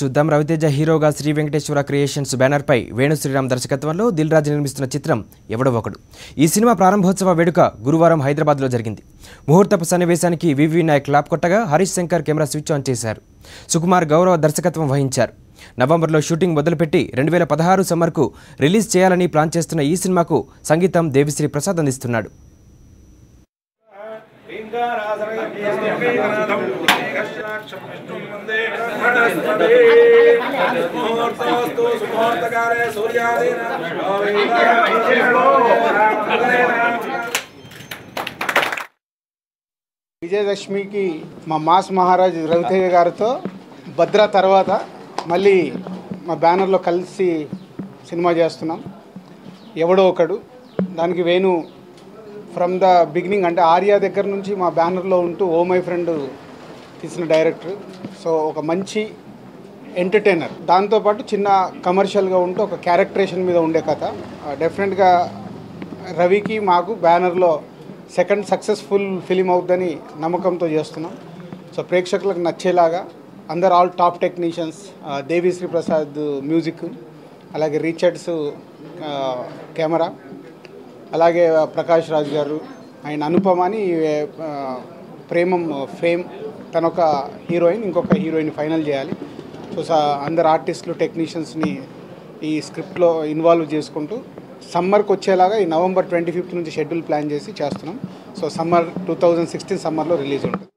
చూద్దాం. రవితేజ హీరోగా Shri Venkateswara creations banner పై వేణు శ్రీరామ్ దర్శకత్వంలో దిల్ రాజు నిర్మిస్తున్న చిత్రం ఎవడో ఒకడు. ఈ సినిమా ప్రారంభోత్సవ వేడుక గురువారం హైదరాబాద్లో జరిగింది. ముహూర్తపు సన్నివేశానికి వివి నాయక్ క్లాప్ కొట్టగా Harish Shankar camera switch on చేశారు. సుకుమార్ గౌరవ దర్శకత్వం వహించారు. నవంబర్లో షూటింగ్ మొదలుపెట్టి 2016 సమ్మర్కు రిలీజ్ చేయాలని ప్లాన్ చేస్తున్న ఈ సినిమాకు సంగీతం దేవిశ్రీ ప్రసాద్ అందిస్తున్నాడు. విజయదశమికి మా మాస్ మహారాజ్ రవితేజ గారితో భద్ర తర్వాత మళ్ళీ మా బ్యానర్లో కలిసి సినిమా చేస్తున్నాం. ఎవడో ఒకడు. దానికి వేణు ఫ్రమ్ ద బిగినింగ్ అంటే ఆర్యా దగ్గర నుంచి మా బ్యానర్లో ఉంటూ ఓ మై ఫ్రెండ్ తీసిన డైరెక్టర్. సో ఒక మంచి ఎంటర్టైనర్, దాంతోపాటు చిన్న కమర్షియల్గా ఉంటూ ఒక క్యారెక్టరేషన్ మీద ఉండే కథ. డెఫినెట్గా రవికి మాకు బ్యానర్లో సెకండ్ సక్సెస్ఫుల్ ఫిలిం అవుతుందని నమ్మకంతో చేస్తున్నాం. సో ప్రేక్షకులకు నచ్చేలాగా అందరు all top technicians, Devi Sri Prasad music, అలాగే రిచర్డ్స్ కెమెరా, అలాగే ప్రకాష్ రాజ్ గారు, ఆయన అనుపమని ప్రేమం ఫేమ్, తనొక హీరోయిన్, ఇంకొక హీరోయిన్ ఫైనల్ చేయాలి. సో అందరు ఆర్టిస్టులు టెక్నీషియన్స్ని ఈ స్క్రిప్ట్లో ఇన్వాల్వ్ చేసుకుంటూ సమ్మర్కి వచ్చేలాగా ఈ నవంబర్ 25 నుంచి షెడ్యూల్ ప్లాన్ చేసి చేస్తున్నాం. సో సమ్మర్ 2016 సమ్మర్లో రిలీజ్ ఉంటుంది.